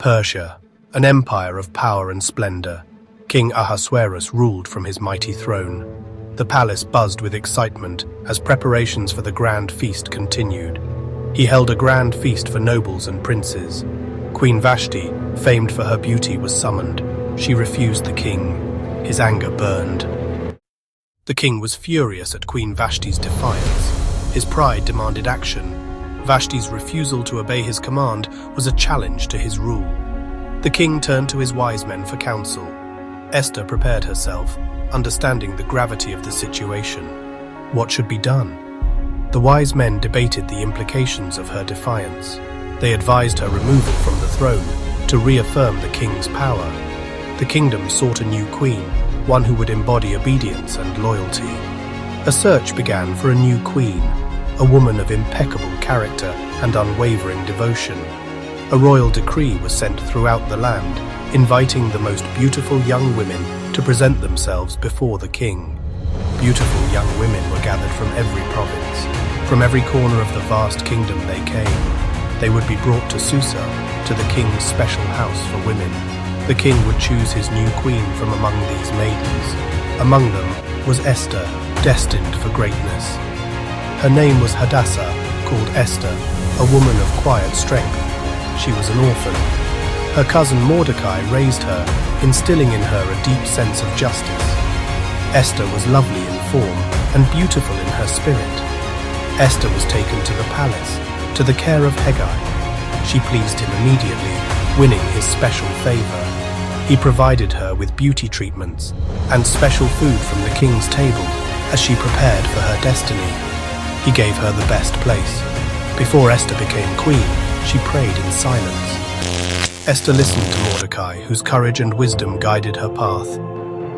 Persia, an empire of power and splendor, King Ahasuerus ruled from his mighty throne. The palace buzzed with excitement as preparations for the grand feast continued. He held a grand feast for nobles and princes. Queen Vashti, famed for her beauty, was summoned. She refused the king. His anger burned. The king was furious at Queen Vashti's defiance. His pride demanded action. Vashti's refusal to obey his command was a challenge to his rule. The king turned to his wise men for counsel. Esther prepared herself, understanding the gravity of the situation. What should be done? The wise men debated the implications of her defiance. They advised her removal from the throne to reaffirm the king's power. The kingdom sought a new queen, one who would embody obedience and loyalty. A search began for a new queen, a woman of impeccable character and unwavering devotion. A royal decree was sent throughout the land, inviting the most beautiful young women to present themselves before the king. Beautiful young women were gathered from every province. From every corner of the vast kingdom they came. They would be brought to Susa, to the king's special house for women. The king would choose his new queen from among these maidens. Among them was Esther, destined for greatness. Her name was Hadassah, called Esther, a woman of quiet strength. She was an orphan. Her cousin Mordecai raised her, instilling in her a deep sense of justice. Esther was lovely in form and beautiful in her spirit. Esther was taken to the palace, to the care of Hegai. She pleased him immediately, winning his special favor. He provided her with beauty treatments and special food from the king's table as she prepared for her destiny. He gave her the best place. Before Esther became queen, she prayed in silence. Esther listened to Mordecai, whose courage and wisdom guided her path.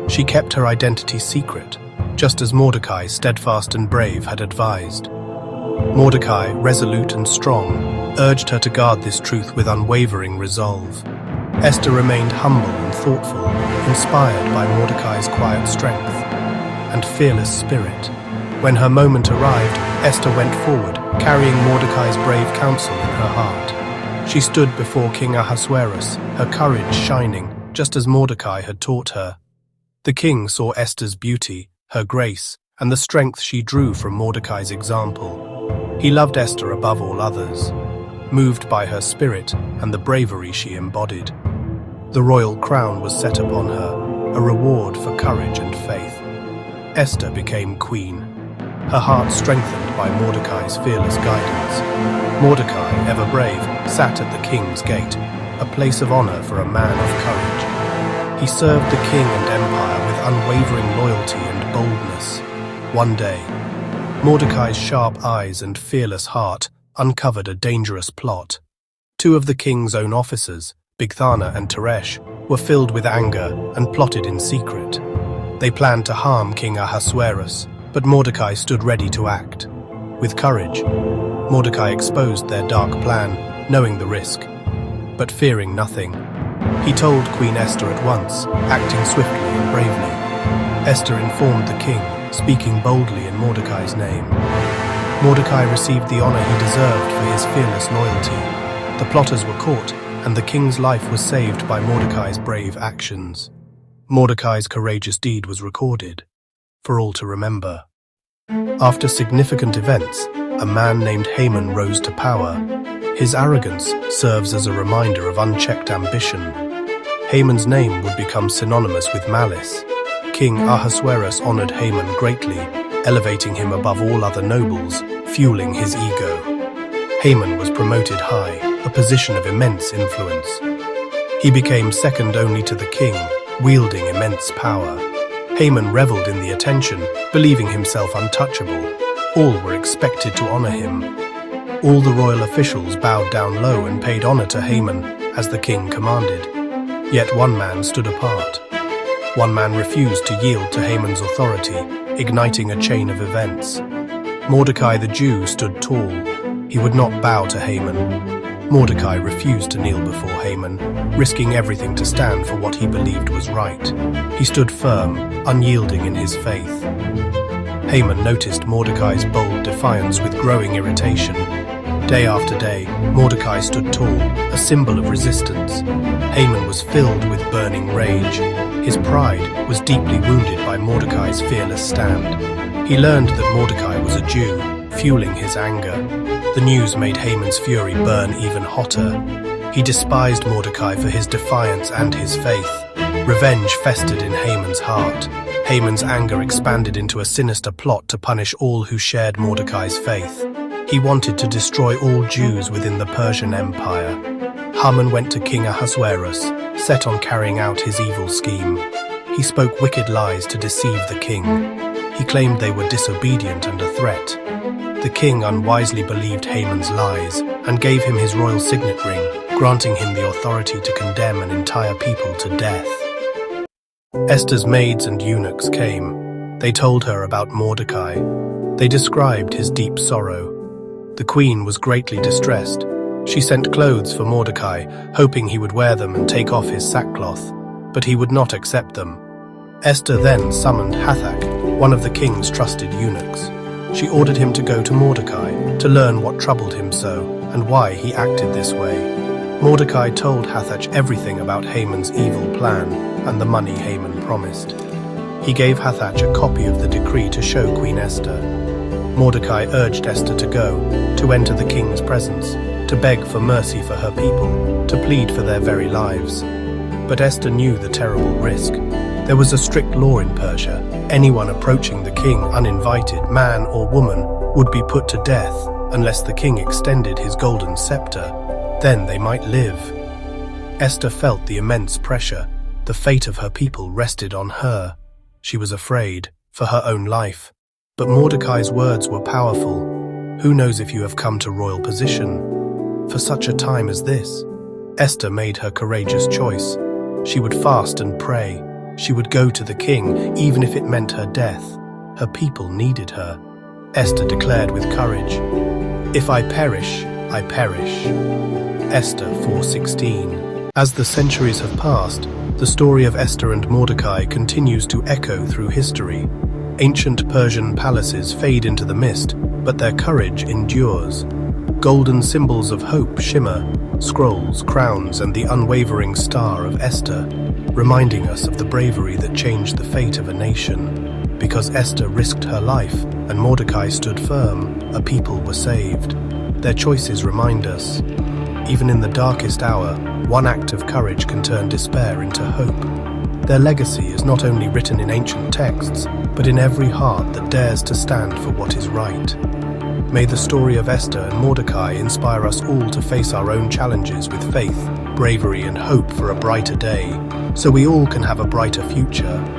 She kept her identity secret, just as Mordecai, steadfast and brave, had advised. Mordecai, resolute and strong, urged her to guard this truth with unwavering resolve. Esther remained humble and thoughtful, inspired by Mordecai's quiet strength and fearless spirit. When her moment arrived, Esther went forward, carrying Mordecai's brave counsel in her heart. She stood before King Ahasuerus, her courage shining, just as Mordecai had taught her. The king saw Esther's beauty, her grace, and the strength she drew from Mordecai's example. He loved Esther above all others, moved by her spirit and the bravery she embodied. The royal crown was set upon her, a reward for courage and faith. Esther became queen, her heart strengthened by Mordecai's fearless guidance. Mordecai, ever brave, sat at the king's gate, a place of honor for a man of courage. He served the king and empire with unwavering loyalty and boldness. One day, Mordecai's sharp eyes and fearless heart uncovered a dangerous plot. Two of the king's own officers, Bigthana and Teresh, were filled with anger and plotted in secret. They planned to harm King Ahasuerus, but Mordecai stood ready to act. With courage, Mordecai exposed their dark plan, knowing the risk, but fearing nothing. He told Queen Esther at once, acting swiftly and bravely. Esther informed the king, speaking boldly in Mordecai's name. Mordecai received the honor he deserved for his fearless loyalty. The plotters were caught, and the king's life was saved by Mordecai's brave actions. Mordecai's courageous deed was recorded, for all to remember. After significant events, a man named Haman rose to power. His arrogance serves as a reminder of unchecked ambition. Haman's name would become synonymous with malice. King Ahasuerus honored Haman greatly, elevating him above all other nobles, fueling his ego. Haman was promoted high, a position of immense influence. He became second only to the king, wielding immense power. Haman reveled in the attention, believing himself untouchable. All were expected to honor him. All the royal officials bowed down low and paid honor to Haman, as the king commanded. Yet one man stood apart. One man refused to yield to Haman's authority, igniting a chain of events. Mordecai the Jew stood tall. He would not bow to Haman. Mordecai refused to kneel before Haman, risking everything to stand for what he believed was right. He stood firm, unyielding in his faith. Haman noticed Mordecai's bold defiance with growing irritation. Day after day, Mordecai stood tall, a symbol of resistance. Haman was filled with burning rage. His pride was deeply wounded by Mordecai's fearless stand. He learned that Mordecai was a Jew, fueling his anger. The news made Haman's fury burn even hotter. He despised Mordecai for his defiance and his faith. Revenge festered in Haman's heart. Haman's anger expanded into a sinister plot to punish all who shared Mordecai's faith. He wanted to destroy all Jews within the Persian Empire. Haman went to King Ahasuerus, set on carrying out his evil scheme. He spoke wicked lies to deceive the king. He claimed they were disobedient and a threat. The king unwisely believed Haman's lies and gave him his royal signet ring, granting him the authority to condemn an entire people to death. Esther's maids and eunuchs came. They told her about Mordecai. They described his deep sorrow. The queen was greatly distressed. She sent clothes for Mordecai, hoping he would wear them and take off his sackcloth, but he would not accept them. Esther then summoned Hathach, one of the king's trusted eunuchs. She ordered him to go to Mordecai to learn what troubled him so and why he acted this way. Mordecai told Hathach everything about Haman's evil plan and the money Haman promised. He gave Hathach a copy of the decree to show Queen Esther. Mordecai urged Esther to go, to enter the king's presence, to beg for mercy for her people, to plead for their very lives. But Esther knew the terrible risk. There was a strict law in Persia. Anyone approaching the king uninvited, man or woman, would be put to death unless the king extended his golden scepter. Then they might live. Esther felt the immense pressure. The fate of her people rested on her. She was afraid for her own life. But Mordecai's words were powerful. Who knows if you have come to royal position? For such a time as this, Esther made her courageous choice. She would fast and pray. She would go to the king, even if it meant her death. Her people needed her. Esther declared with courage, "If I perish, I perish." Esther 4:16. As the centuries have passed, the story of Esther and Mordecai continues to echo through history. Ancient Persian palaces fade into the mist, but their courage endures. Golden symbols of hope shimmer, scrolls, crowns, and the unwavering star of Esther, reminding us of the bravery that changed the fate of a nation. Because Esther risked her life and Mordecai stood firm, a people were saved. Their choices remind us, even in the darkest hour, one act of courage can turn despair into hope. Their legacy is not only written in ancient texts, but in every heart that dares to stand for what is right. May the story of Esther and Mordecai inspire us all to face our own challenges with faith, bravery, and hope for a brighter day, so we all can have a brighter future.